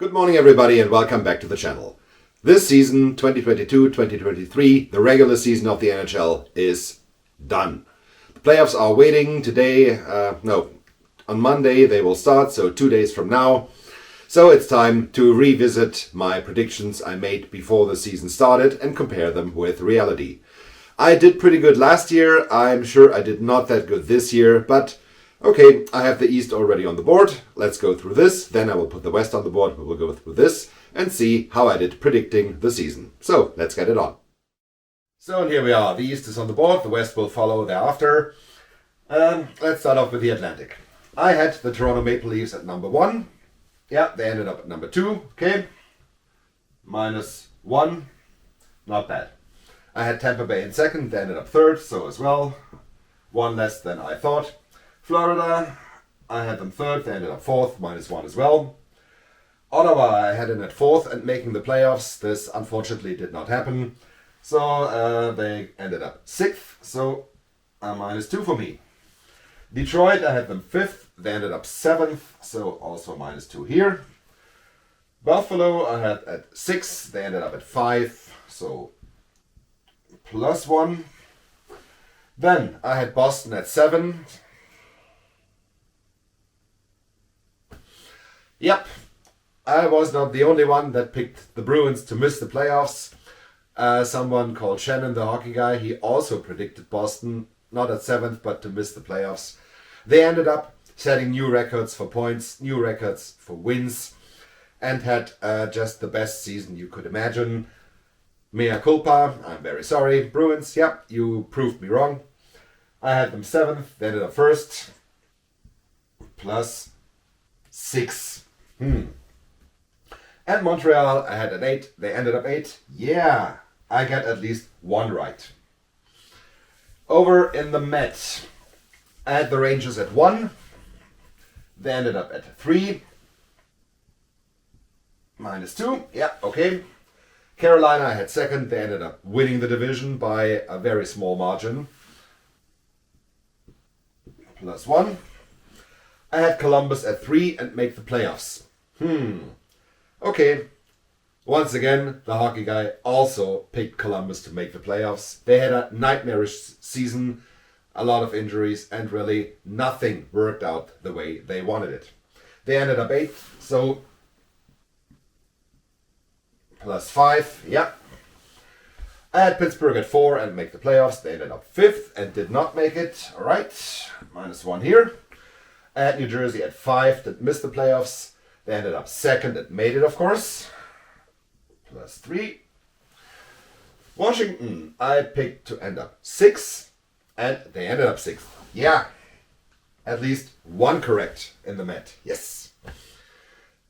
Good morning everybody and welcome back to the channel. This season, 2022-2023, the regular season of the NHL is done. The playoffs are waiting today, on Monday they will start, so 2 days from now. So it's time to revisit my predictions I made before the season started and compare them with reality. I did pretty good last year. I'm sure I did not that good this year, but okay, I have the East already on the board. Let's go through this. Then I will put the West on the board. We will go through this and see how I did predicting the season. So let's get it on. So and here we are. The East is on the board. The West will follow thereafter. Let's start off with the Atlantic. I had the Toronto Maple Leafs at number 1. Yeah, they ended up at number 2. Okay. -1. Not bad. I had Tampa Bay in second. They ended up third. So as well. One less than I thought. Florida, I had them third, they ended up fourth, -1 as well. Ottawa, I had in at fourth and making the playoffs. This unfortunately did not happen. So they ended up sixth, so -2 for me. Detroit, I had them fifth, they ended up seventh, so also -2 here. Buffalo, I had at 6, they ended up at 5, so +1. Then I had Boston at 7. Yep, I was not the only one that picked the Bruins to miss the playoffs. Someone called Shannon, the hockey guy, he also predicted Boston, not at 7th, but to miss the playoffs. They ended up setting new records for points, new records for wins, and had just the best season you could imagine. Mea culpa, I'm very sorry. Bruins, yep, you proved me wrong. I had them 7th, they ended up 1st, +6. And Montreal, I had at 8. They ended up 8. Yeah, I got at least one right. Over in the Met, I had the Rangers at 1. They ended up at 3. -2. Yeah, okay. Carolina, I had second. They ended up winning the division by a very small margin. +1. I had Columbus at 3 and make the playoffs. Okay. Once again, the hockey guy also picked Columbus to make the playoffs. They had a nightmarish season, a lot of injuries, and really nothing worked out the way they wanted it. They ended up 8th, so +5. Yeah. I had Pittsburgh at 4 and make the playoffs. They ended up 5th and did not make it. All right, -1 here. I had New Jersey at 5 that missed the playoffs. They ended up 2nd and made it, of course. +3. Washington, I picked to end up 6, and they ended up 6th. Yeah, at least one correct in the Met. Yes.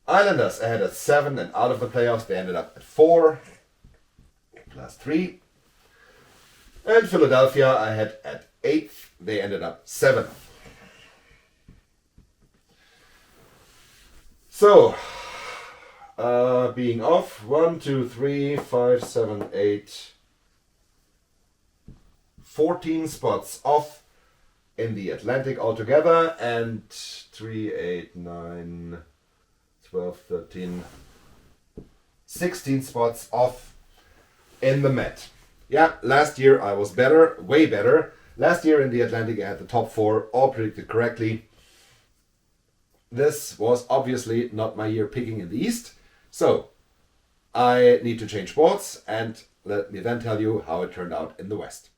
Islanders, I had at 7 and out of the playoffs. They ended up at 4, +3. And Philadelphia, I had at 8th. They ended up 7th. So, being off, 1, 2, 3, 5, 7, 8, 14 spots off in the Atlantic altogether, and 3, 8, 9, 12, 13, 16 spots off in the Met. Yeah, last year I was better, way better. Last year in the Atlantic I had the top 4, all predicted correctly. This was obviously not my year picking in the East, so I need to change boards, and let me then tell you how it turned out in the West.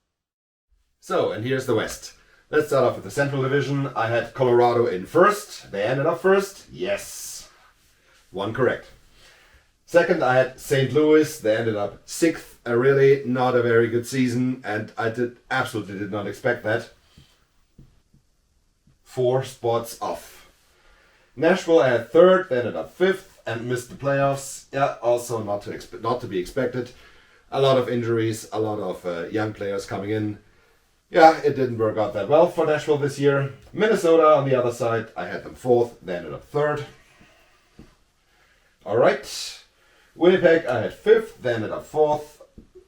So, and here's the West. Let's start off with the Central Division. I had Colorado in first. They ended up first. Yes. One correct. Second, I had St. Louis. They ended up 6th. Really not a very good season, and I absolutely did not expect that. 4 spots off. Nashville, I had 3rd, they ended up 5th and missed the playoffs. Yeah, also not to be expected. A lot of injuries, a lot of young players coming in. Yeah, it didn't work out that well for Nashville this year. Minnesota, on the other side, I had them 4th, they ended up 3rd. All right. Winnipeg, I had 5th, they ended up 4th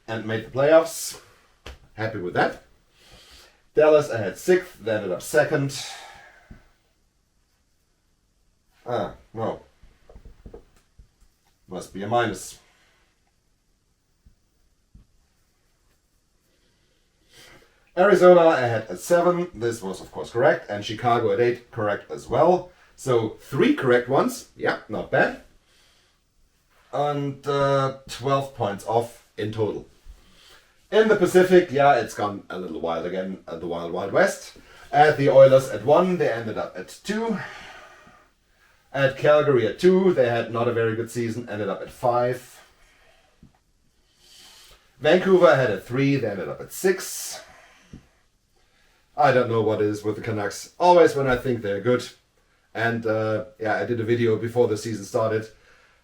and made the playoffs. Happy with that. Dallas, I had 6th, they ended up 2nd. No. must be a minus. Arizona I had at 7, this was of course correct, and Chicago at 8, correct as well. So 3 correct ones, yeah, not bad. And 12 points off in total. In the Pacific, yeah, it's gone a little wild again, the Wild Wild West. At the Oilers at 1, they ended up at 2. At Calgary at 2, they had not a very good season, ended up at 5. Vancouver had at 3, they ended up at 6. I don't know what it is with the Canucks. Always when I think they're good. And yeah, I did a video before the season started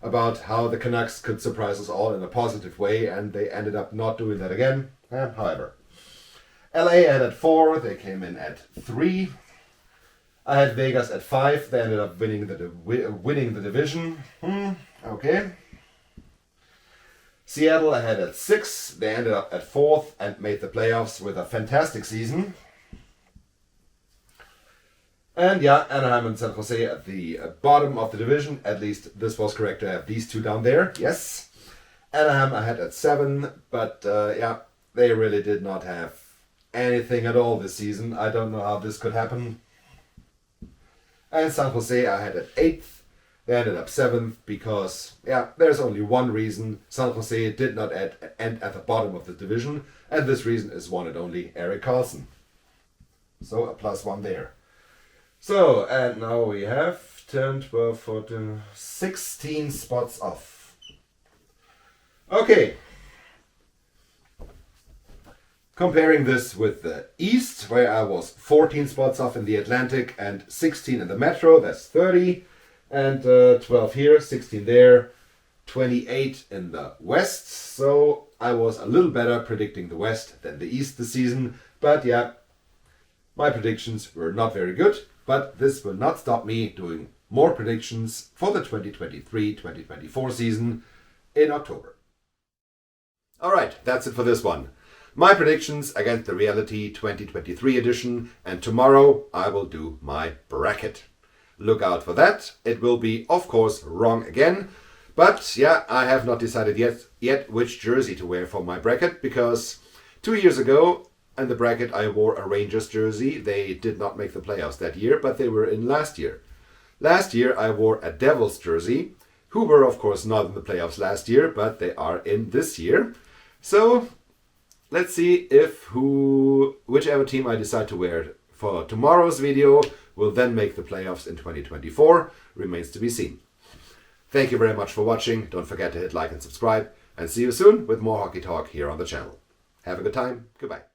about how the Canucks could surprise us all in a positive way, and they ended up not doing that again. However, LA had at 4, they came in at 3. I had Vegas at 5, they ended up winning the division. Okay. Seattle I had at 6, they ended up at 4th and made the playoffs with a fantastic season. And yeah, Anaheim and San Jose at the bottom of the division. At least this was correct to have these two down there. Yes. Anaheim I had at 7, but yeah, they really did not have anything at all this season. I don't know how this could happen. And San Jose I had at 8th. They ended up 7th because, yeah, there's only one reason San Jose did not end at the bottom of the division. And this reason is one and only Erik Karlsson. So a +1 there. So, and now we have 10, 12, 14, 16 spots off. Okay. Comparing this with the East, where I was 14 spots off in the Atlantic and 16 in the Metro, that's 30. And 12 here, 16 there, 28 in the West. So I was a little better predicting the West than the East this season. But yeah, my predictions were not very good. But this will not stop me doing more predictions for the 2023-2024 season in October. Alright, that's it for this one. My predictions against the Reality 2023 edition, and tomorrow I will do my bracket. Look out for that. It will be, of course, wrong again. But yeah, I have not decided yet which jersey to wear for my bracket, because 2 years ago in the bracket I wore a Rangers jersey. They did not make the playoffs that year, but they were in last year. Last year I wore a Devils jersey, who were of course not in the playoffs last year, but they are in this year. So let's see if whichever team I decide to wear for tomorrow's video will then make the playoffs in 2024. Remains to be seen. Thank you very much for watching. Don't forget to hit like and subscribe, and see you soon with more hockey talk here on the channel. Have a good time. Goodbye.